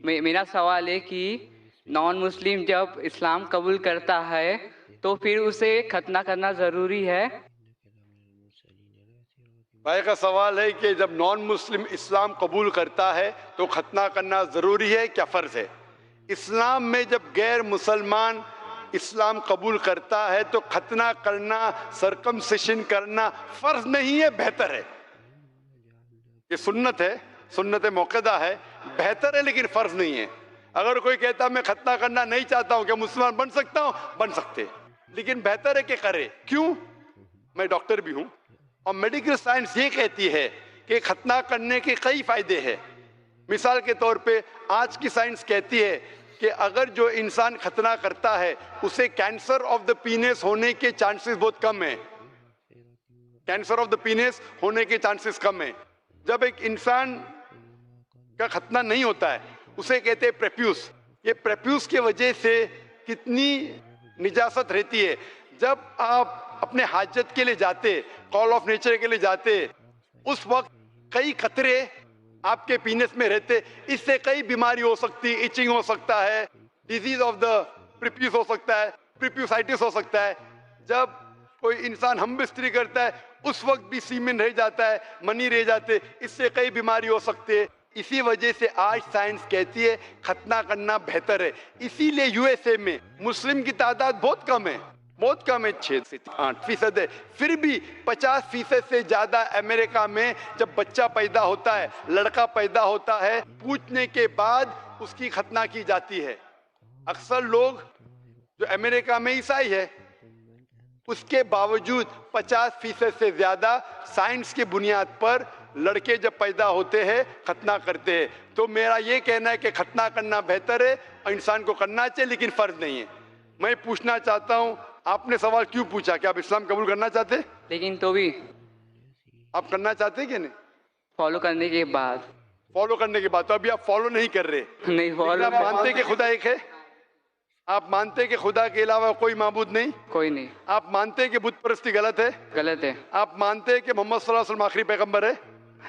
میرا سوال ہے کہ نان مسلم جب اسلام قبول کرتا ہے تو پھر اسے ختنہ کرنا ضروری ہے؟ بھائی کا سوال ہے کہ جب نان مسلم اسلام قبول کرتا ہے تو ختنہ کرنا ضروری ہے کیا فرض ہے؟ اسلام میں جب غیر مسلمان اسلام قبول کرتا ہے تو ختنہ کرنا، سرکمسیشن کرنا فرض نہیں ہے، بہتر ہے۔ یہ سنت ہے، سنت موقدہ ہے، بہتر ہے لیکن فرض نہیں ہے۔ اگر کوئی کہتا میں ختنہ کرنا نہیں چاہتا ہوں، کیا مسلمان بن سکتا ہوں؟ بن سکتے، لیکن بہتر ہے کہ کرے۔ کیوں؟ میں ڈاکٹر بھی ہوں اور میڈیکل سائنس یہ کہتی ہے کہ ختنہ کرنے کے کئی فائدے ہیں۔ مثال کے طور پہ آج کی سائنس کہتی ہے کہ اگر جو انسان ختنہ کرتا ہے اسے کینسر آف دا پینس ہونے کے چانسز بہت کم ہیں، کینسر آف دا پینس ہونے کے چانسز کم ہیں۔ جب ایک انسان کا ختنہ نہیں ہوتا ہے اسے کہتے ہیں پریپیوس۔ یہ پریپیوس کی وجہ سے کتنی نجاست رہتی ہے۔ جب آپ اپنے حاجت کے لیے جاتے، کال آف نیچر کے لیے جاتے، اس وقت کئی قطرے آپ کے پینس میں رہتے، اس سے کئی بیماری ہو سکتی، ایچنگ ہو سکتا ہے، ڈیزیز آف دا پریپیوس ہو سکتا ہے، پریپیوسائٹس ہو سکتا ہے۔ جب کوئی انسان ہم بستری کرتا ہے اس وقت بھی سیمن رہ جاتا ہے، منی رہ جاتے، اس سے کئی بیماری ہو سکتے ہیں۔ اسی وجہ سے آج سائنس کہتی ہے ختنہ کرنا بہتر ہے۔ اسی لیے یو ایس اے میں مسلم کی تعداد بہت کم ہے، بہت کم ہے، 6 سے 8% ہے، پھر بھی 50% سے زیادہ امریکہ میں جب بچہ پیدا ہوتا ہے، لڑکا پیدا ہوتا ہے، پوچھنے کے بعد اس کی ختنہ کی جاتی ہے۔ اکثر لوگ جو امریکہ میں عیسائی ہے، اس کے باوجود 50% سے زیادہ سائنس کی بنیاد پر لڑکے جب پیدا ہوتے ہیں ختنہ کرتے ہیں۔ تو میرا یہ کہنا ہے کہ ختنہ کرنا بہتر ہے اور انسان کو کرنا چاہیے لیکن فرض نہیں ہے۔ میں پوچھنا چاہتا ہوں، آپ نے سوال کیوں پوچھا؟ کہ آپ اسلام قبول کرنا چاہتے؟ لیکن تو بھی آپ کرنا چاہتے کہ نہیں؟ فالو کرنے کے بعد فالو کرنے کے بعد تو ابھی آپ فالو نہیں کر رہے۔ نہیں لیکن فالو آپ مانتے کہ خدا ایک ہے؟ آپ مانتے کہ خدا کے علاوہ کوئی معبود نہیں؟ کوئی نہیں، آپ مانتے کہ بت پرستی غلط ہے؟ غلط ہے، آپ مانتے کہ محمد صلی اللہ علیہ وسلم آخری پیغمبر ہے؟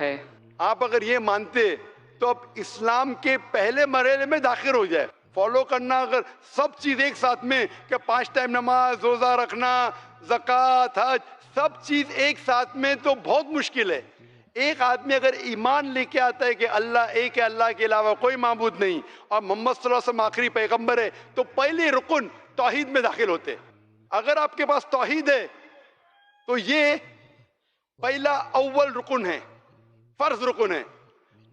ہے۔ آپ اگر یہ مانتے تو اب اسلام کے پہلے مرحلے میں داخل ہو جائے۔ فالو کرنا اگر سب چیز ایک ساتھ میں کہ 5 ٹائم نماز، روزہ رکھنا، زکوٰۃ، حج، سب چیز ایک ساتھ میں تو بہت مشکل ہے۔ ایک آدمی اگر ایمان لے کے آتا ہے کہ اللہ ایک ہے، اللہ کے علاوہ کوئی معبود نہیں، اور محمد صلی اللہ علیہ وسلم آخری پیغمبر ہے، تو پہلے رکن توحید میں داخل ہوتے۔ اگر آپ کے پاس توحید ہے تو یہ پہلا اول رکن ہے، فرض رکن ہے۔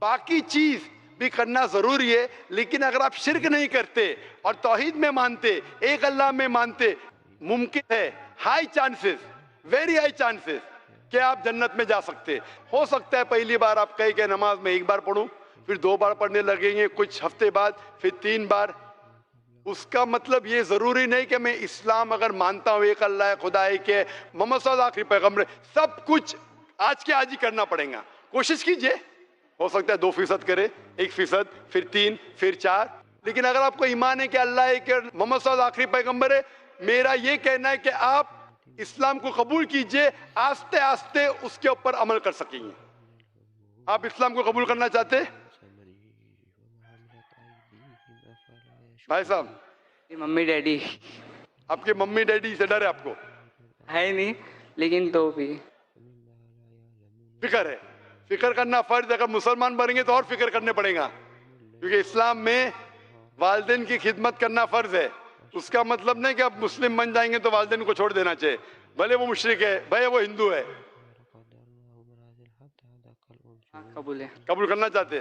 باقی چیز بھی کرنا ضروری ہے، لیکن اگر آپ شرک نہیں کرتے اور توحید میں مانتے، ایک اللہ میں مانتے، ممکن ہے، high chances, very high chances کہ آپ جنت میں جا سکتے۔ ہو سکتا ہے پہلی بار آپ کہیں کہ نماز میں 1 بار پڑھوں، پھر 2 بار پڑھنے لگیں گے، کچھ ہفتے بعد پھر 3 بار۔ اس کا مطلب یہ ضروری نہیں کہ میں اسلام اگر مانتا ہوں ایک اللہ ہے، خدا ایک ہے، محمد صلی اللہ آخری پیغمبر ہے، سب کچھ آج کے آج ہی کرنا پڑے گا۔ کوشش کیجئے، ہو سکتا ہے 2% کرے، 1%، پھر 3، پھر 4۔ لیکن اگر آپ کو ایمان ہے کہ اللہ ایک ہے، محمد صلی اللہ آخری پیغمبر ہے، میرا یہ کہنا ہے کہ آپ اسلام کو قبول کیجئے، آہستہ آہستہ اس کے اوپر عمل کر سکیں گے۔ آپ اسلام کو قبول کرنا چاہتے؟ بھائی صاحب، ممی ڈیڈی آپ کے ممی ڈیڈی سے ڈر ہے آپ کو؟ ہے نہیں، لیکن تو بھی فکر ہے۔ فکر کرنا فرض، اگر مسلمان بنیں گے تو اور فکر کرنے پڑے گا، کیونکہ اسلام میں والدین کی خدمت کرنا فرض ہے۔ اس کا مطلب نہیں کہ آپ مسلم بن جائیں گے تو والدین کو چھوڑ دینا چاہیے، بھلے وہ مشرک ہے، بھلے وہ ہندو ہے۔ قبول ہے۔ قبول کرنا چاہتے؟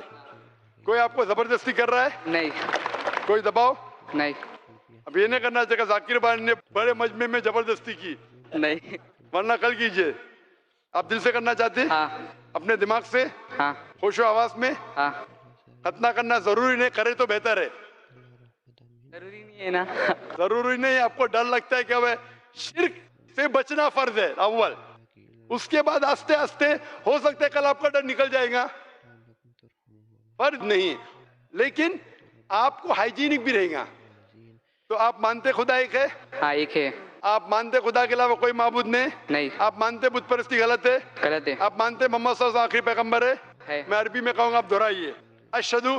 کوئی آپ کو زبردستی کر رہا ہے؟ نہیں، کوئی دباؤ؟ نہیں، اب یہ نہیں کرنا چاہیے ذاکر بھائی نے بڑے مجمع میں زبردستی کی، نہیں، ورنہ کل کیجئے۔ آپ دل سے کرنا چاہتے؟ ہاں، اپنے دماغ سے، ہاں، ہوش و حواس میں؟ ہاں۔ ختنہ کرنا ضروری نہیں، کرے تو بہتر ہے۔ ضروری نہیں ہے نا؟ ضروری نہیں، آپ کو ڈر لگتا ہے کہ اب شرک سے بچنا فرض ہے اول، اس کے بعد آستے آستے ہو سکتا ہے کل آپ کا ڈر نکل جائے گا، فرض نہیں، لیکن آپ کو ہائیجینک بھی رہے گا۔ تو آپ مانتے خدا ایک ہے؟ ہاں، ایک ہے۔ آپ مانتے خدا کے علاوہ کوئی معبود نہیں؟ آپ مانتے بت پرستی غلط ہے؟ غلط ہے۔ آپ مانتے محمد صلی اللہ علیہ وسلم آخری پیغمبر ہے؟ ہے۔ میں عربی میں کہوں گا، آپ دہرائیے، اشہدو